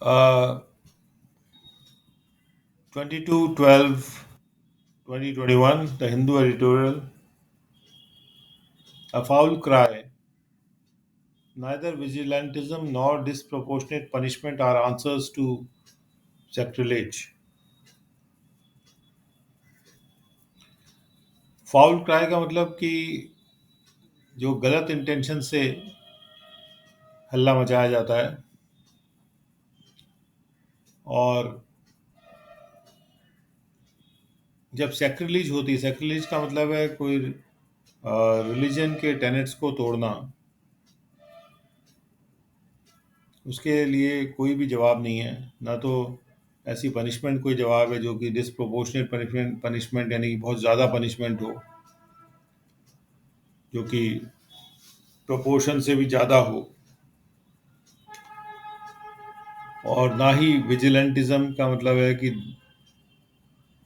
Uh, 22/12/2021, the Hindu editorial, a foul cry. Neither vigilantism nor disproportionate punishment are answers to sacrilege. Foul cry का मतलब कि जो गलत intention से हल्ला मचाया जाता है और जब सैक्रिलीज होती है, सैक्रिलीज का मतलब है कोई रिलीजन के टेनेट्स को तोड़ना, उसके लिए कोई भी जवाब नहीं है। ना तो ऐसी पनिशमेंट कोई जवाब है जो कि डिसप्रोपोर्शनेट पनिशमेंट यानी कि बहुत ज़्यादा पनिशमेंट हो, जो कि प्रोपोर्शन से भी ज़्यादा हो, और ना ही विजिलेंटिज्म का मतलब है कि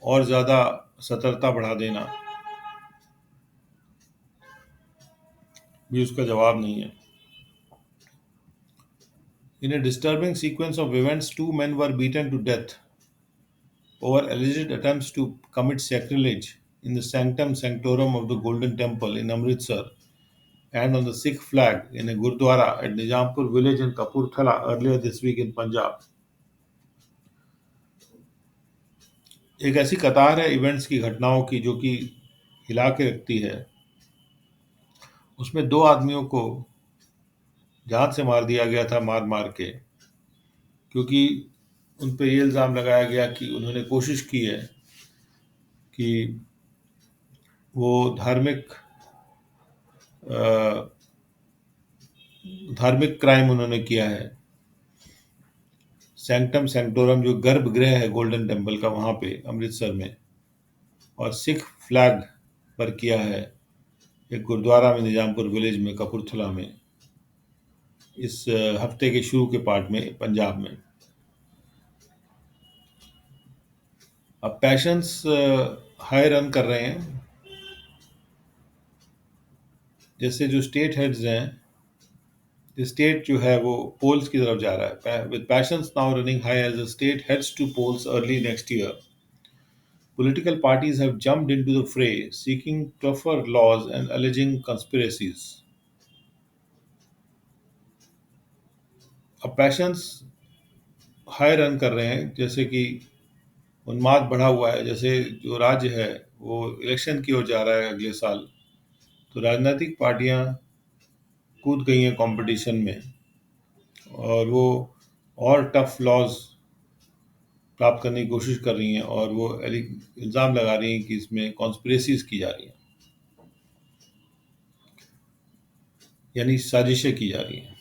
और ज़्यादा सतर्कता बढ़ा देना, भी उसका जवाब नहीं है। In a disturbing sequence of events, two men were beaten to death over alleged attempts to commit sacrilege in the sanctum sanctorum of the Golden Temple in Amritsar and on the Sikh flag in a Gurdwara at Nijampur village in Kapurthala earlier this week in Punjab. एक ऐसी कतार है events की, घटनाओं की, जो कि हिला के रखती है। उसमें दो आदमियों को जान से मार दिया गया था, मार मार के, क्योंकि उन पे ये इल्ज़ाम लगाया गया कि उन्होंने कोशिश की है कि वो धार्मिक क्राइम उन्होंने किया है। सैंक्टम सैंक्टोरम जो गर्भगृह है गोल्डन टेम्पल का वहाँ पे अमृतसर में, और सिख फ्लैग पर किया है एक गुरुद्वारा में निजामपुर विलेज में कपूरथला में, इस हफ्ते के शुरू के पार्ट में पंजाब में। अब पैशंस हाई रन कर रहे हैं, जैसे जो स्टेट हेड्स हैं, स्टेट जो है वो पोल्स की तरफ जा रहा है। With passions now running high as the state heads to polls early next year, political parties have jumped into the fray, seeking tougher laws and alleging conspiracies. अब पैशंस हाई रन कर रहे हैं, जैसे कि उन्माद बढ़ा हुआ है। जैसे जो राज्य है वो इलेक्शन की ओर जा रहा है अगले साल, तो राजनीतिक पार्टियां कूद गई हैं कंपटीशन में, और वो और टफ लॉज प्राप्त करने की कोशिश कर रही हैं, और वो इल्ज़ाम लगा रही हैं कि इसमें कॉन्स्पिरेसीज की जा रही हैं, यानी साजिशें की जा रही हैं।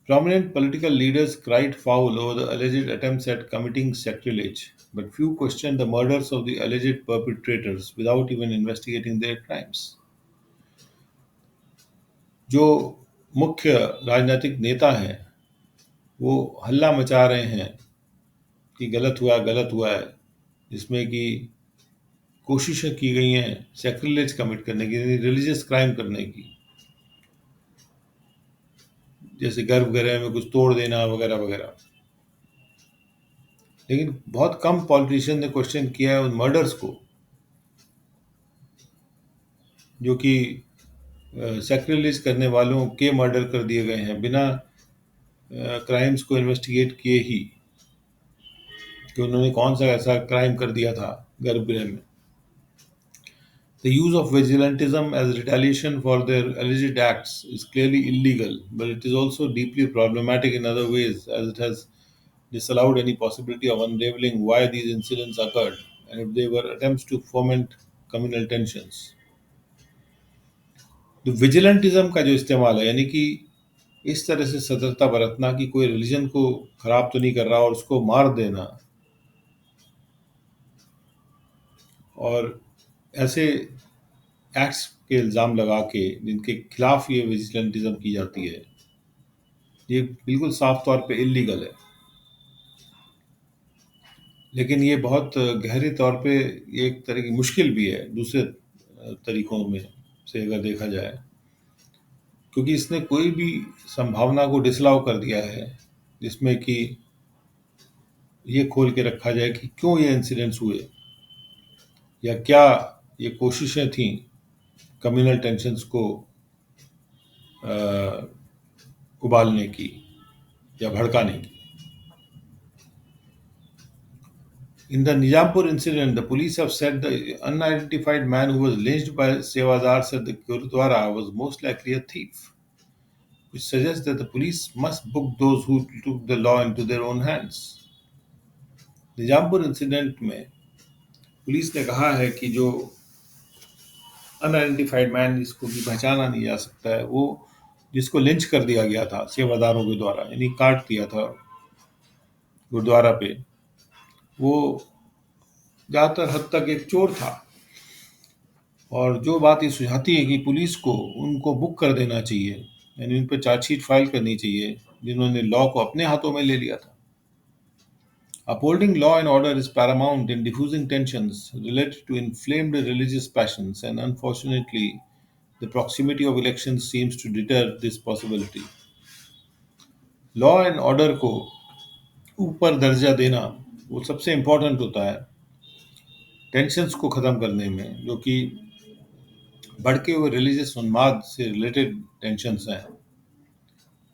Prominent political leaders cried foul over the alleged attempts at committing sacrilege, but few questioned the murders of the alleged perpetrators without even investigating their crimes. जो मुख्य राजनीतिक नेता हैं वो हल्ला मचा रहे हैं कि गलत हुआ है, जिसमें कि कोशिशें की गई हैं सैक्रिलेज कमिट करने की, रिलीजियस क्राइम करने की, जैसे गर्भगृह में कुछ तोड़ देना वगैरह वगैरह। लेकिन बहुत कम पॉलिटिशियन ने क्वेश्चन किया है उन मर्डर्स को, जो कि सैक्रिलेज करने वालों के मर्डर कर दिए गए हैं बिना क्राइम्स को इन्वेस्टिगेट किए ही, कि उन्होंने कौन सा ऐसा क्राइम कर दिया था गर्भगृह में। The use of vigilantism as retaliation for their alleged acts is clearly illegal, but it is also deeply problematic in other ways, as it has disallowed any possibility of unraveling why these incidents occurred and if they were attempts to foment communal tensions. तो vigilantism का जो इस्तेमाल है, यानी कि इस तरह से सतर्कता बरतना कि कोई रिलीजन को खराब तो नहीं कर रहा और उसको मार देना, और ऐसे एक्ट्स के इल्ज़ाम लगा के जिनके खिलाफ ये विजिलेंटिज्म की जाती है, ये बिल्कुल साफ तौर पे इलीगल है। लेकिन ये बहुत गहरे तौर पे एक तरह की मुश्किल भी है दूसरे तरीकों में से अगर देखा जाए, क्योंकि इसने कोई भी संभावना को डिसलाउ कर दिया है जिसमें कि ये खोल के रखा जाए कि क्यों ये इंसिडेंट्स हुए, या क्या ये कोशिशें थीं कम्युनल टेंशन्स को अ, उबालने की या भड़काने की। In the Nijampur incident, the police have said the unidentified man who was lynched by Sevadars at the Gurudwara was most likely a thief, which suggests that the police must book those who took the law into their own hands. Nizampur incident में police ने कहा है कि जो unidentified man, जिसको भी पहचाना नहीं जा सकता है, वो जिसको लिंच कर दिया गया था सेवादारों के द्वारा, यानी काट दिया था गुरुद्वारा पे, वो ज़्यादातर हद तक एक चोर था। और जो बात ये सुझाती है कि पुलिस को उनको बुक कर देना चाहिए, यानी उन पर चार्जशीट फाइल करनी चाहिए जिन्होंने लॉ को अपने हाथों में ले लिया था। Upholding law and order is paramount in diffusing tensions related to inflamed religious passions, and unfortunately, the proximity of elections seems to deter this possibility. Law and order को ऊपर दर्जा देना वो सबसे इम्पोर्टेंट होता है टेंशन्स को ख़त्म करने में, जो कि भड़के हुए रिलीजियस उन्माद से रिलेटेड टेंशन्स हैं।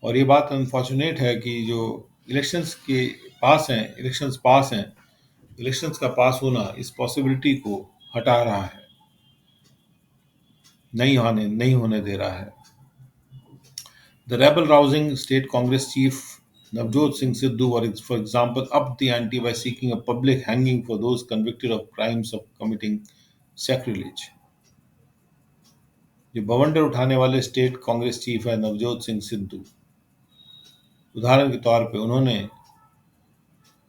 और ये बात अनफॉर्चुनेट है कि जो इलेक्शंस का पास होना इस पॉसिबिलिटी को हटा रहा है, नहीं होने दे रहा है। The rebel-rousing state Congress chief Navjot Singh Sidhu, for example, upped the ante by seeking a public hanging for those convicted of crimes of committing sacrilege. जो बवंडर उठाने वाले स्टेट कांग्रेस चीफ है नवजोत सिंह सिद्धू, उदाहरण के तौर पे उन्होंने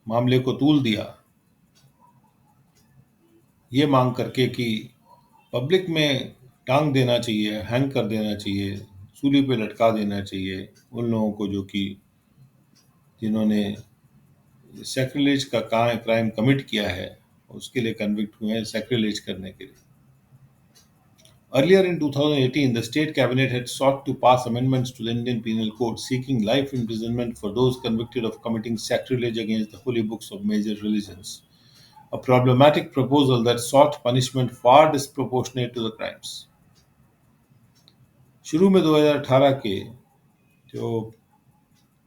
मामले को तूल दिया ये मांग करके कि पब्लिक में टांग देना चाहिए, हैंग कर देना चाहिए, सूली पे लटका देना चाहिए उन लोगों को जो कि जिन्होंने सैक्रिलेज का क्राइम कमिट किया है, उसके लिए कन्विक्ट हुए हैं सैक्रिलेज करने के लिए। Earlier in 2018, the state cabinet had sought to pass amendments to the Indian Penal Code seeking life imprisonment for those convicted of committing sacrilege against the holy books of major religions, a problematic proposal that sought punishment far disproportionate to the crimes. शुरू में 2018 के जो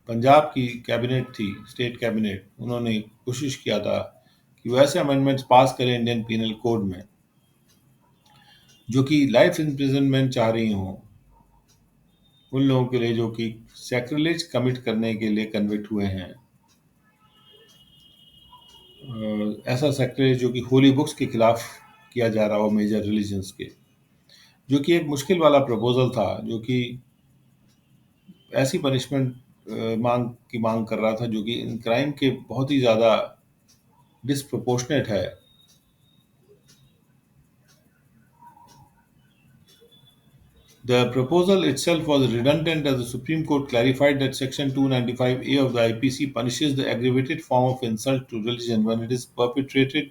पंजाब की cabinet थी, state cabinet, उन्होंने कोशिश किया था कि वो ऐसे अमेंडमेंट्स पास करें इंडियन पीनल कोड में जो कि लाइफ इम्प्रिजनमेंट चाह रही हों उन लोगों के लिए जो कि सैक्रिलेज कमिट करने के लिए कन्विक्ट हुए हैं। ऐसा सैक्रिलेज जो कि होली बुक्स के खिलाफ किया जा रहा हो मेजर रिलीजन्स के, जो कि एक मुश्किल वाला प्रपोजल था, जो कि ऐसी पनिशमेंट मांग कर रहा था जो कि इन क्राइम के बहुत ही ज़्यादा डिसप्रोपोर्शनेट है। The proposal itself was redundant as the Supreme Court clarified that Section 295A of the IPC punishes the aggravated form of insult to religion when it is perpetrated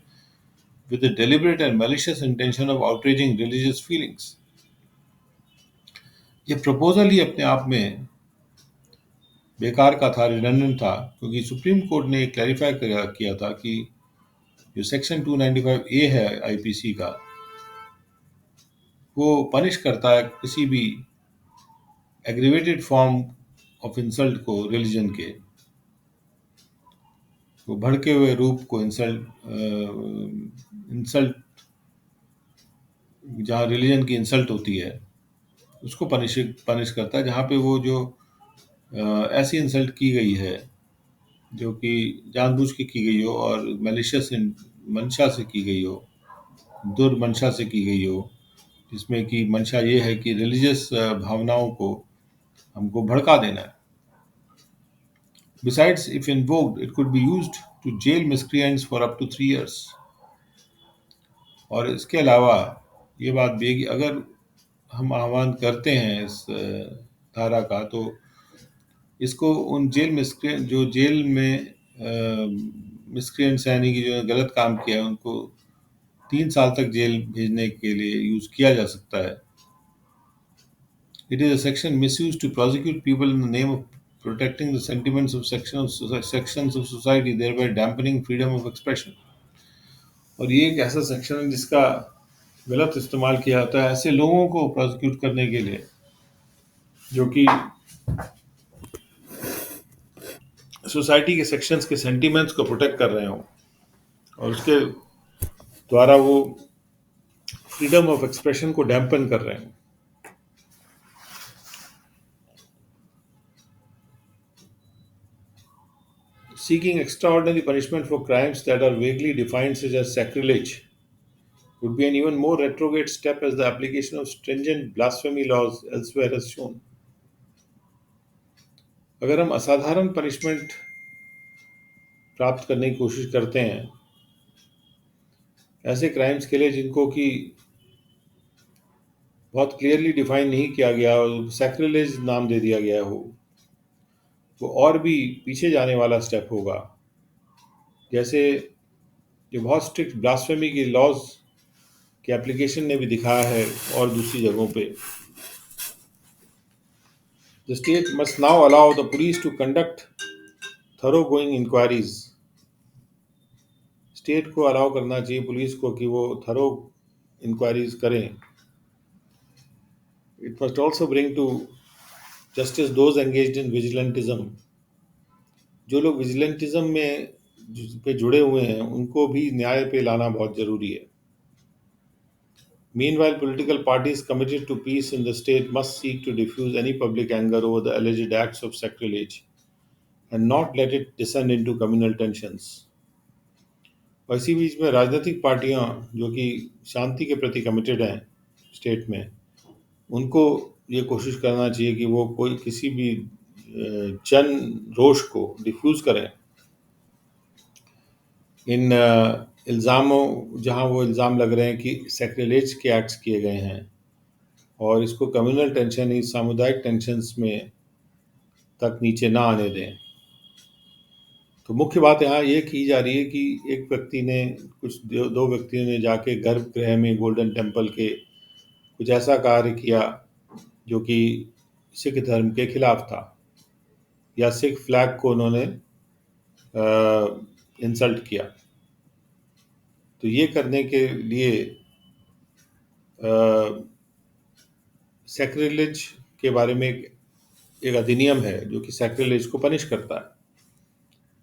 with the deliberate and malicious intention of outraging religious feelings. ये proposal ही अपने आप में बेकार का था, redundant था, क्योंकि supreme court ने क्लैरिफाई किया था कि जो सेक्शन 295A है आईपीसी का, वो पनिश करता है किसी भी एग्रीवेटेड फॉर्म ऑफ इंसल्ट को रिलीजन के, वो भड़के हुए रूप को इंसल्ट जहाँ रिलीजन की इंसल्ट होती है उसको पनिश करता है, जहाँ पे वो जो ऐसी इंसल्ट की गई है जो कि जानबूझ के की गई हो और मैलिशियस मंशा से की गई हो, दुर्मंशा से की गई हो, जिसमें कि मंशा ये है कि रिलीजियस भावनाओं को हमको भड़का देना है। Besides, if invoked, it could be used to jail miscreants for up to 3 years. और इसके अलावा ये बात भी है कि अगर हम आह्वान करते हैं इस धारा का, तो इसको उन जो जेल में मिसक्रिएंट्स यानी कि जो गलत काम किया है उनको 3 साल तक जेल भेजने के लिए यूज किया जा सकता है। It is a section misused to prosecute people in the name of protecting the sentiments of sections of society, thereby dampening freedom of expression. और ये एक ऐसा सेक्शन है जिसका गलत इस्तेमाल किया जाता है ऐसे लोगों को प्रोसिक्यूट करने के लिए जो कि सोसाइटी के सेक्शंस के सेंटिमेंट्स को प्रोटेक्ट कर रहे हों और उसके द्वारा वो फ्रीडम ऑफ एक्सप्रेशन को डैम्पन कर रहे हैं. Seeking extraordinary punishment for crimes that are vaguely defined such as sacrilege would be an even more retrograde step as the application of stringent blasphemy laws elsewhere has shown. अगर हम असाधारण punishment प्राप्त करने की कोशिश करते हैं ऐसे क्राइम्स के लिए जिनको कि बहुत क्लियरली डिफाइन नहीं किया गया और सैक्रिलेज नाम दे दिया गया हो, वो और भी पीछे जाने वाला स्टेप होगा. जैसे जो बहुत स्ट्रिक्ट ब्लास्फेमी की लॉज के एप्लीकेशन ने भी दिखाया है और दूसरी जगहों पे. The state must now allow the police to conduct thoroughgoing inquiries. State को अलाउ करना चाहिए पुलिस को कि वो थरो इंक्वायरीज करें. It must also bring to justice those engaged in vigilantism. जो लोग विजिलेंटिज्म में पे जुड़े हुए हैं उनको भी न्याय पे लाना बहुत जरूरी है. Meanwhile, political parties committed to peace in the state must seek to diffuse any public anger over the alleged acts of sacrilege and not let it descend into communal tensions. और इसी बीच में राजनीतिक पार्टियां जो कि शांति के प्रति कमिटेड हैं स्टेट में, उनको ये कोशिश करना चाहिए कि वो कोई किसी भी जन रोष को डिफ्यूज करें इन इल्ज़ामों जहां वो इल्ज़ाम लग रहे हैं कि सैक्रिलेज के एक्ट्स किए गए हैं और इसको कम्युनल टेंशन ही सामुदायिक टेंशन्स में तक नीचे ना आने दें. तो मुख्य बात यहाँ ये की जा रही है कि एक व्यक्ति ने दो व्यक्तियों ने जाके गर्भगृह में गोल्डन टेम्पल के कुछ ऐसा कार्य किया जो कि सिख धर्म के खिलाफ था या सिख फ्लैग को उन्होंने इंसल्ट किया. तो ये करने के लिए सैक्रिलेज के बारे में एक अधिनियम है जो कि सैक्रिलेज को पनिश करता है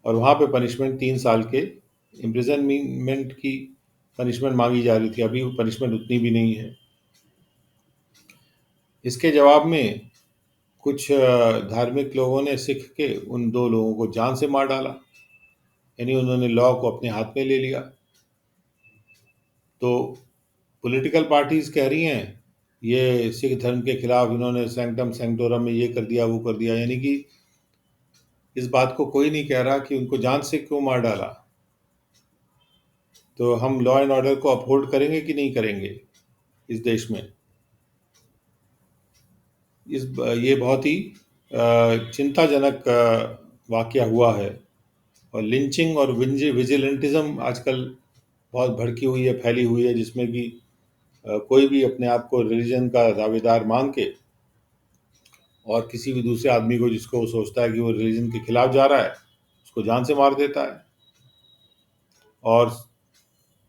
और वहाँ पे पनिशमेंट 3 साल के इम्प्रिजनमेंट की पनिशमेंट मांगी जा रही थी. अभी वो पनिशमेंट उतनी भी नहीं है. इसके जवाब में कुछ धार्मिक लोगों ने सिख के उन 2 लोगों को जान से मार डाला, यानी उन्होंने लॉ को अपने हाथ में ले लिया. तो पॉलिटिकल पार्टीज कह रही हैं ये सिख धर्म के खिलाफ इन्होंने सैंक्टम सैंक्टोरम में ये कर दिया वो कर दिया, यानी कि इस बात को कोई नहीं कह रहा कि उनको जान से क्यों मार डाला. तो हम लॉ एंड ऑर्डर को अपहोल्ड करेंगे कि नहीं करेंगे इस देश में. ये बहुत ही चिंताजनक वाकया हुआ है और लिंचिंग और विजिलेंटिज्म आजकल बहुत भड़की हुई है, फैली हुई है, जिसमें कि कोई भी अपने आप को रिलीजन का दावेदार मान के और किसी भी दूसरे आदमी को जिसको वो सोचता है कि वो रिलीजन के खिलाफ जा रहा है उसको जान से मार देता है और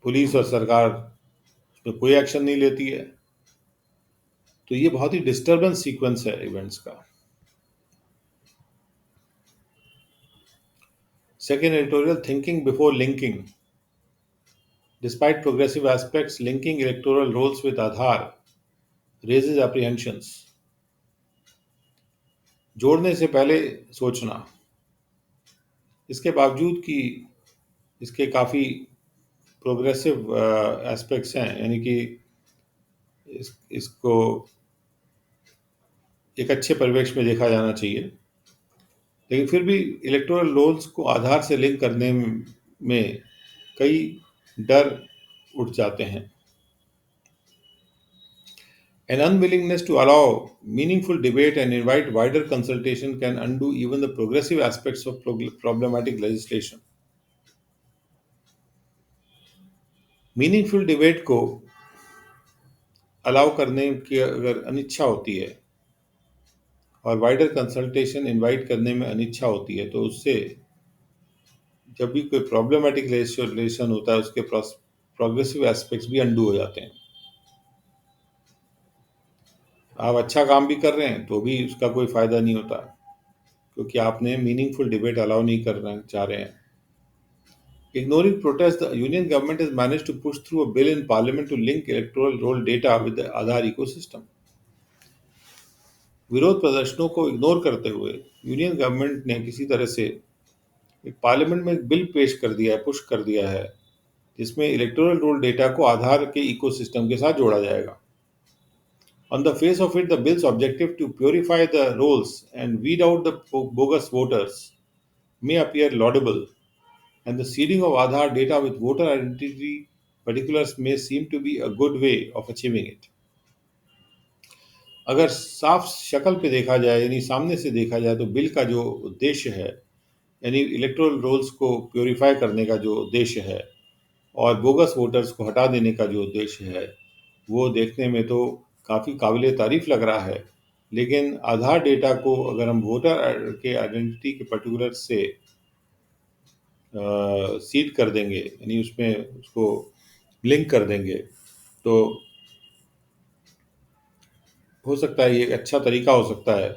पुलिस और सरकार उसमें कोई एक्शन नहीं लेती है. तो ये बहुत ही डिस्टर्बेंस सीक्वेंस है इवेंट्स का. Second editorial, thinking before linking. Despite progressive aspects, linking electoral rolls with Aadhaar raises apprehensions. जोड़ने से पहले सोचना. इसके बावजूद कि इसके काफ़ी प्रोग्रेसिव एस्पेक्ट्स हैं, यानी कि इसको एक अच्छे परिवेश में देखा जाना चाहिए, लेकिन फिर भी इलेक्टोरल रोल्स को आधार से लिंक करने में कई डर उठ जाते हैं. An unwillingness to allow meaningful debate and invite wider consultation can undo even the progressive aspects of problematic legislation. Meaningful debate को अलाउ करने की अगर अनिच्छा होती है और वाइडर कंसल्टेशन इनवाइट करने में अनिच्छा होती है, तो उससे जब भी कोई प्रॉब्लमेटिक लेजिस्लेशन होता है उसके प्रोग्रेसिव एस्पेक्ट्स भी अंडू हो जाते हैं। आप अच्छा काम भी कर रहे हैं तो भी उसका कोई फायदा नहीं होता, क्योंकि आपने मीनिंगफुल डिबेट अलाउ नहीं करना चाह रहे हैं। Ignoring protests, the Union government has managed to push through a bill in parliament to link electoral roll data with the Aadhaar ecosystem. विरोध प्रदर्शनों को इग्नोर करते हुए यूनियन गवर्नमेंट ने किसी तरह से एक पार्लियामेंट में एक बिल पेश कर दिया है, पुश कर दिया है, जिसमें इलेक्टोरल रोल डेटा को आधार के इकोसिस्टम के साथ जोड़ा जाएगा। On the face of it, the bill's objective to purify the rolls and weed out the bogus voters may appear laudable, and the seeding of Aadhaar data with voter identity particulars may seem to be a good way of achieving it. अगर साफ शक्ल पे देखा जाए, यानी सामने से देखा जाए, तो बिल का जो उद्देश्य है, यानी इलेक्टोरल रोल्स को प्योरीफाई करने का जो उद्देश्य है और बोगस वोटर्स को हटा देने का जो उद्देश्य है, वो देखने में तो काफ़ी काबिले तारीफ लग रहा है। लेकिन आधार डेटा को अगर हम वोटर के आइडेंटिटी के पर्टिकुलर से सीड कर देंगे, यानी उसमें उसको लिंक कर देंगे, तो हो सकता है ये एक अच्छा तरीका हो सकता है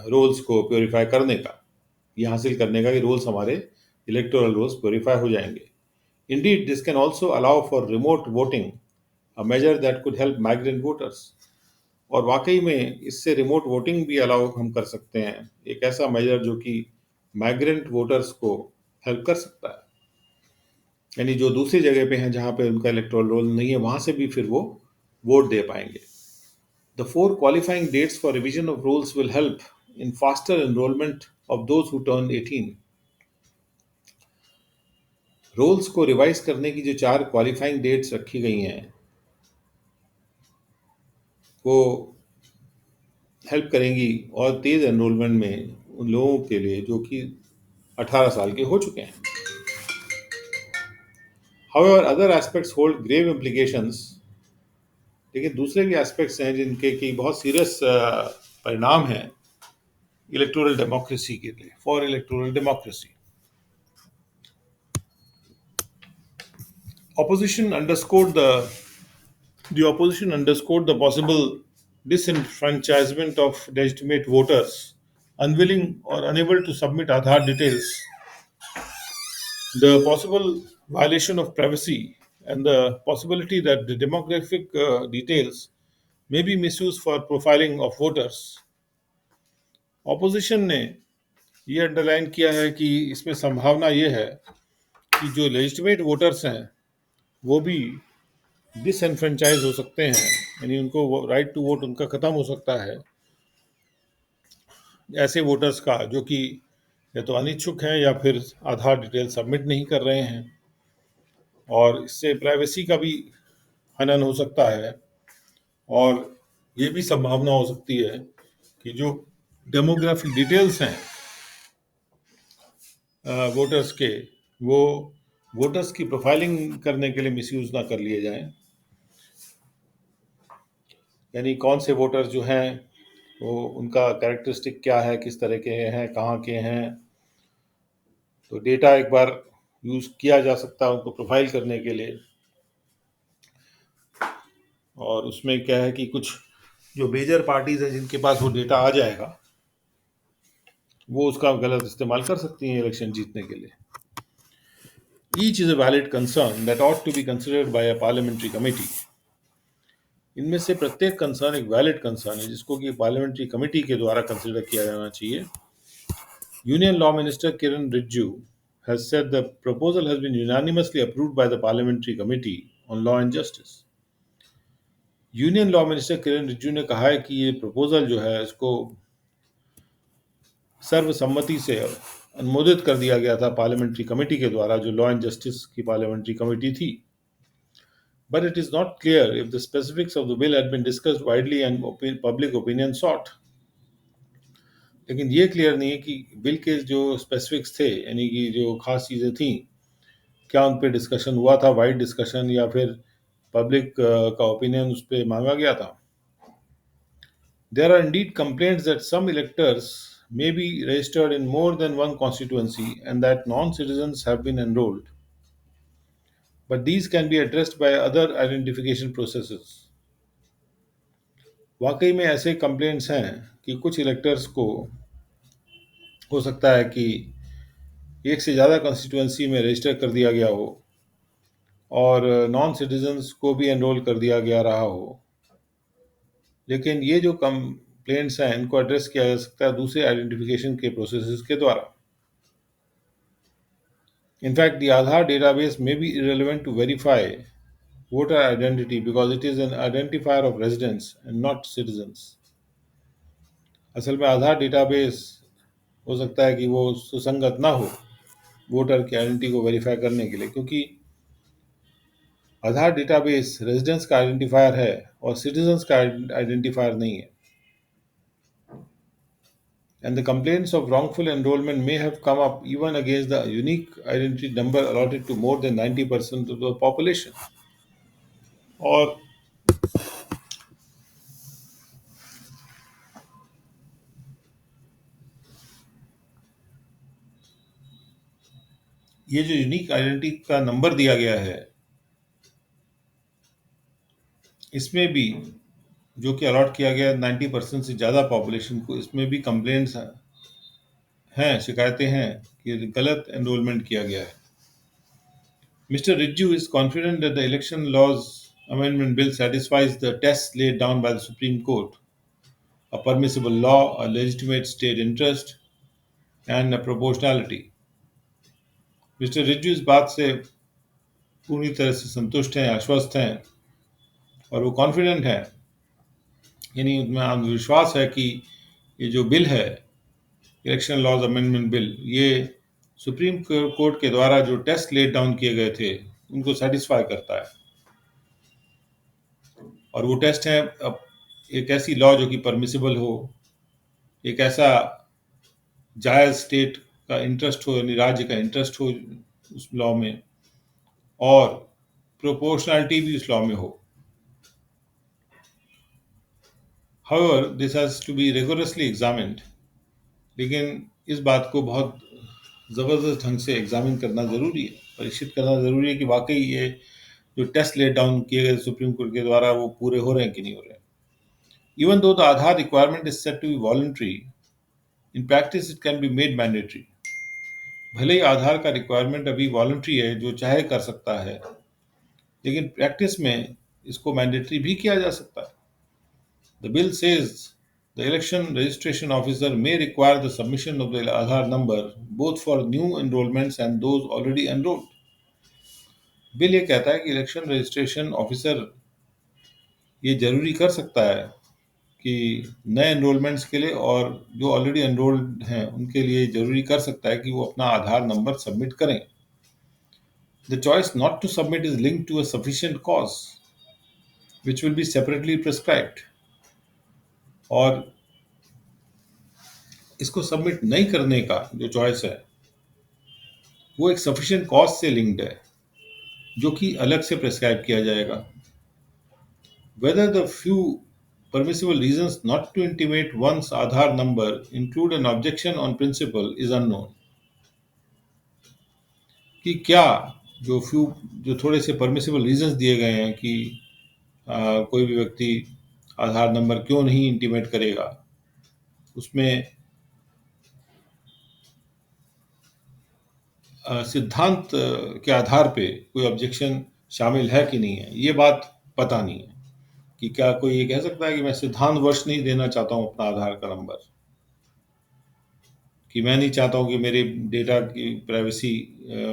रोल्स को प्योरीफाई करने का, ये हासिल करने का कि रोल्स हमारे इलेक्टोरल रोल्स प्योरीफाई हो जाएंगे। Indeed, this can also allow for remote voting, a measure that could help migrant voters. और वाकई में इससे रिमोट वोटिंग भी अलाउ हम कर सकते हैं, एक ऐसा मेजर जो कि माइग्रेंट वोटर्स को हेल्प कर सकता है, यानी जो दूसरी जगह पे हैं जहाँ पे उनका इलेक्टोरल रोल नहीं है, वहाँ से भी फिर वो वोट दे पाएंगे। The 4 qualifying dates for revision of rules will help in faster enrollment of those who turn 18. Roles को रिवाइज करने की जो 4 क्वालिफाइंग डेट्स रखी गई हैं, वो हेल्प करेंगी और तेज़ एनरोलमेंट में उन लोगों के लिए जो कि 18 साल के हो चुके हैं। However, other aspects hold grave implications. लेकिन दूसरे भी एस्पेक्ट्स हैं जिनके की बहुत सीरियस परिणाम हैं इलेक्टोरल डेमोक्रेसी के लिए, for electoral democracy. Opposition underscored the opposition underscored the possible disenfranchisement of legitimate voters unwilling or unable to submit Aadhaar details, the possible violation of privacy, and the possibility that the demographic details may be misused for profiling of voters. Opposition ने ये underline किया है कि इसमें संभावना ये है कि जो लेजिटिमेट वोटर्स हैं वो भी डिसएनफ्रेंचाइज हो सकते हैं, यानी उनको राइट टू वोट उनका ख़त्म हो सकता है, ऐसे वोटर्स का जो कि या तो अनिच्छुक हैं या फिर आधार डिटेल सबमिट नहीं कर रहे हैं, और इससे प्राइवेसी का भी हनन हो सकता है। और ये भी संभावना हो सकती है कि जो डेमोग्राफिक डिटेल्स हैं वोटर्स के, वो वोटर्स की प्रोफाइलिंग करने के लिए मिसयूज ना कर लिए जाएं, यानी कौन से वोटर जो हैं वो उनका कैरेक्टरिस्टिक क्या है, किस तरह के हैं, कहाँ के हैं, तो डेटा एक बार यूज़ किया जा सकता है उनको प्रोफाइल करने के लिए। और उसमें क्या है कि कुछ जो मेजर पार्टीज हैं जिनके पास वो डेटा आ जाएगा, वो उसका गलत इस्तेमाल कर सकती हैं इलेक्शन जीतने के लिए। Each is a valid concern that ought to be considered by a parliamentary committee. इनमें से प्रत्येक कंसर्न एक वैलिड कंसर्न है जिसको कि पार्लियामेंट्री कमेटी के द्वारा कंसिडर किया जाना चाहिए। Union law minister Kiran Rijiju has said the proposal has been unanimously approved by the Parliamentary Committee on Law and Justice. Union law minister Kiran Rijiju ने कहा है कि ये प्रपोजल जो है इसको सर्वसम्मति से अनुमोदित कर दिया गया था पार्लियामेंट्री कमेटी के द्वारा, जो लॉ एंड जस्टिस की पार्लियामेंट्री कमेटी थी। But it is not clear if the specifics of the bill had been discussed widely and public opinion sought. लेकिन ये क्लियर नहीं है कि बिल के जो स्पेसिफिक्स थे, यानी कि जो खास चीज़ें थी, क्या उन पर डिस्कशन हुआ था, वाइड डिस्कशन, या फिर पब्लिक का ओपिनियन उस पर मांगा गया था। There are indeed complaints that some electors may be registered in more than one constituency and that non citizens have been enrolled, but these can be addressed by other identification processes. वाकई में ऐसे complaints हैं कि कुछ electors को हो सकता है कि एक से ज़्यादा कंस्टिट्यूंसी में रजिस्टर कर दिया गया हो और नॉन सिटीजन्स को भी एनरोल कर दिया गया रहा हो, लेकिन ये जो कंप्लेंट्स हैं इनको एड्रेस किया जा सकता है दूसरे आइडेंटिफिकेशन के प्रोसेसेस के द्वारा. In fact, the Aadhaar database may be irrelevant to verify voter identity because it is an identifier of residents and not citizens. असल में आधार डेटाबेस हो सकता है कि वो सुसंगत ना हो वोटर की आइडेंटिटी को वेरीफाई करने के लिए, क्योंकि आधार डेटाबेस रेजिडेंट्स का आइडेंटिफायर है और सिटीजन्स का आइडेंटिफायर नहीं है. And the complaints of wrongful enrollment may have come up even against the unique identity number allotted to more than 90% of the population. और ये जो यूनिक आइडेंटिटी का नंबर दिया गया है इसमें भी जो कि अलॉट किया गया 90% से ज़्यादा पॉपुलेशन को, इसमें भी कंप्लेंट्स हैं, शिकायतें हैं कि गलत एनरोलमेंट किया गया है. Mr. Rijju is confident that the Election Laws Amendment Bill satisfies the tests laid down by the Supreme Court: a permissible law, a legitimate state interest, and a proportionality. Mr. Rijju इस बात से पूरी तरह से संतुष्ट हैं, आश्वस्त हैं और वो कॉन्फिडेंट हैं, यानी उनमें आत्मविश्वास है कि ये जो बिल है इलेक्शन लॉज अमेंडमेंट बिल, ये सुप्रीम कोर्ट के द्वारा जो टेस्ट लेट डाउन किए गए थे उनको सेटिस्फाई करता है. और वो टेस्ट है एक ऐसी लॉ जो कि परमिसिबल हो, एक ऐसा जायज़ स्टेट का इंटरेस्ट हो, यानी राज्य का इंटरेस्ट हो उस लॉ में, और प्रोपोर्शनैलिटी भी उस लॉ में हो. However, this has to be rigorously examined. लेकिन इस बात को बहुत ज़बरदस्त ढंग से एग्जामिन करना ज़रूरी है, परीक्षित करना ज़रूरी है कि वाकई ये जो टेस्ट लेट डाउन किए गए सुप्रीम कोर्ट के द्वारा वो पूरे हो रहे हैं कि नहीं हो रहे हैं. Even though the Aadhaar requirement is said to be voluntary, in practice it can be made mandatory. भले ही आधार का रिक्वायरमेंट अभी वॉलंटरी है, जो चाहे कर सकता है, लेकिन प्रैक्टिस में इसको मैंडेटरी भी किया जा सकता है. The bill says the election registration officer may require the submission of the Aadhaar number both for new enrollments and those already enrolled. Bill ये कहता है कि इलेक्शन रजिस्ट्रेशन ऑफिसर ये जरूरी कर सकता है कि नए एनरोलमेंट्स के लिए और जो ऑलरेडी एनरोल्ड हैं उनके लिए जरूरी कर सकता है कि वो अपना आधार नंबर सबमिट करें. The choice not to submit is linked to a sufficient cause, which will be separately prescribed. और इसको सबमिट नहीं करने का जो चॉइस है वो एक सफिशिएंट कॉज से लिंक्ड है, जो कि अलग से प्रेस्क्राइब किया जाएगा. Whether the few permissible reasons not to intimate one's Aadhaar number include an objection on principle is unknown. कि क्या जो थोड़े से परमिसिबल रीजंस दिए गए हैं कि कोई भी व्यक्ति आधार नंबर क्यों नहीं इंटीमेट करेगा, उसमें सिद्धांत के आधार पे कोई ऑब्जेक्शन शामिल है कि नहीं है, ये बात पता नहीं है. कि क्या कोई ये कह सकता है कि मैं सिद्धांतवश नहीं देना चाहता हूं अपना आधार का नंबर, कि मैं नहीं चाहता हूं कि मेरे डेटा की प्राइवेसी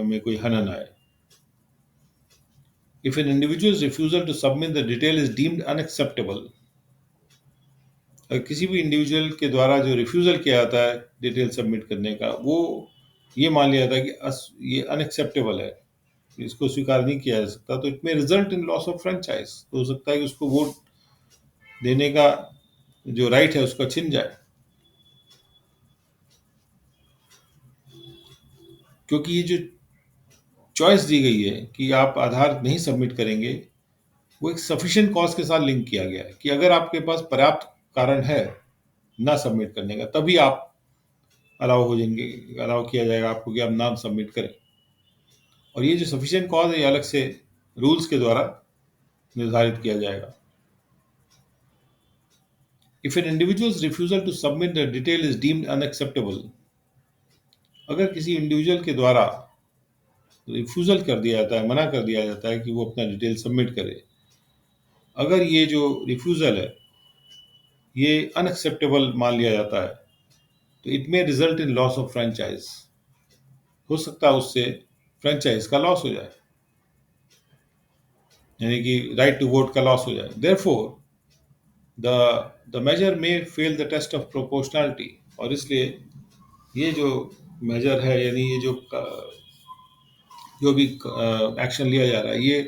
में कोई हनन आए. If an individual's refusal to submit the detail is deemed unacceptable, किसी भी इंडिविजुअल के द्वारा जो रिफ्यूज़ल किया जाता है डिटेल सबमिट करने का, वो ये मान लिया जाता है कि ये अनएक्सेप्टेबल है, इसको स्वीकार नहीं किया जा सकता, तो it may result in loss of franchise. तो हो सकता है कि उसको वोट देने का जो राइट है उसका छिन जाए, क्योंकि ये जो चॉइस दी गई है कि आप आधार नहीं सबमिट करेंगे, वो एक सफिशिएंट कॉज के साथ लिंक किया गया है कि अगर आपके पास पर्याप्त कारण है ना सबमिट करने का, तभी आप अलाउ किया जाएगा आपको कि आप नाम सबमिट करें। और ये जो सफिशिएंट कॉज है ये अलग से रूल्स के द्वारा निर्धारित किया जाएगा। If an individual's refusal to submit the detail is deemed unacceptable, अगर किसी इंडिविजुअल के द्वारा रिफ्यूजल कर दिया जाता है, मना कर दिया जाता है कि वो अपना डिटेल सबमिट करे, अगर ये जो रिफ्यूजल है ये अनएक्सेप्टेबल मान लिया जाता है, तो it may result in loss of franchise, हो सकता है उससे फ्रेंचाइज का लॉस हो जाए, यानी कि राइट टू वोट का लॉस हो जाए। Therefore the measure may fail the test of proportionality, और इसलिए ये जो मेजर है, यानी ये जो भी एक्शन लिया जा रहा है, ये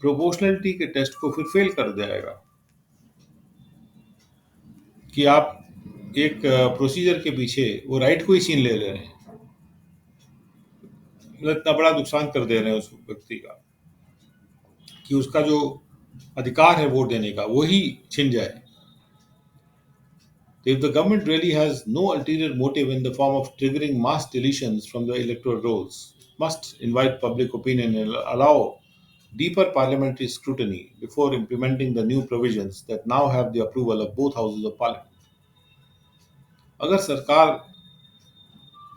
प्रोपोर्शनैलिटी के टेस्ट को फिर फेल कर जाएगा कि आप एक प्रोसीजर के पीछे वो राइट को ही छीन ले रहे हैं, मतलब इतना बड़ा नुकसान कर दे रहे हैं उस व्यक्ति का कि उसका जो अधिकार है वोट देने का वो ही छिन जाए। If the government really has no ulterior motive in the form of triggering mass deletions from the electoral rolls, must invite public opinion and allow deeper parliamentary scrutiny before implementing the new provisions that now have the approval of both houses of parliament. अगर सरकार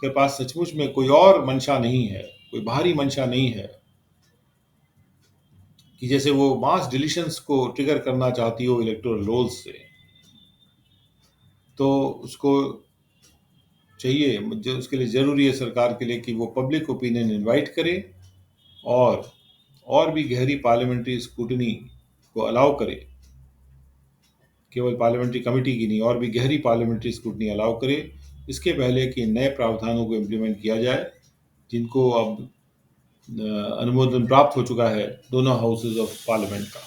के पास सचमुच में कोई और मंशा नहीं है, कोई बाहरी मंशा नहीं है कि जैसे वो मास डिलीशंस को ट्रिगर करना चाहती हो इलेक्टोरल रोल्स से, तो उसको चाहिए, उसके लिए ज़रूरी है सरकार के लिए कि वो पब्लिक ओपिनियन इनवाइट करे और भी गहरी पार्लियामेंट्री स्क्रूटनी को अलाउ करे, केवल पार्लियामेंट्री कमेटी की नहीं, और भी गहरी पार्लियामेंट्री स्क्रूटनी अलाउ करे, इसके पहले कि नए प्रावधानों को इम्प्लीमेंट किया जाए जिनको अब अनुमोदन प्राप्त हो चुका है दोनों हाउसेज ऑफ पार्लियामेंट का।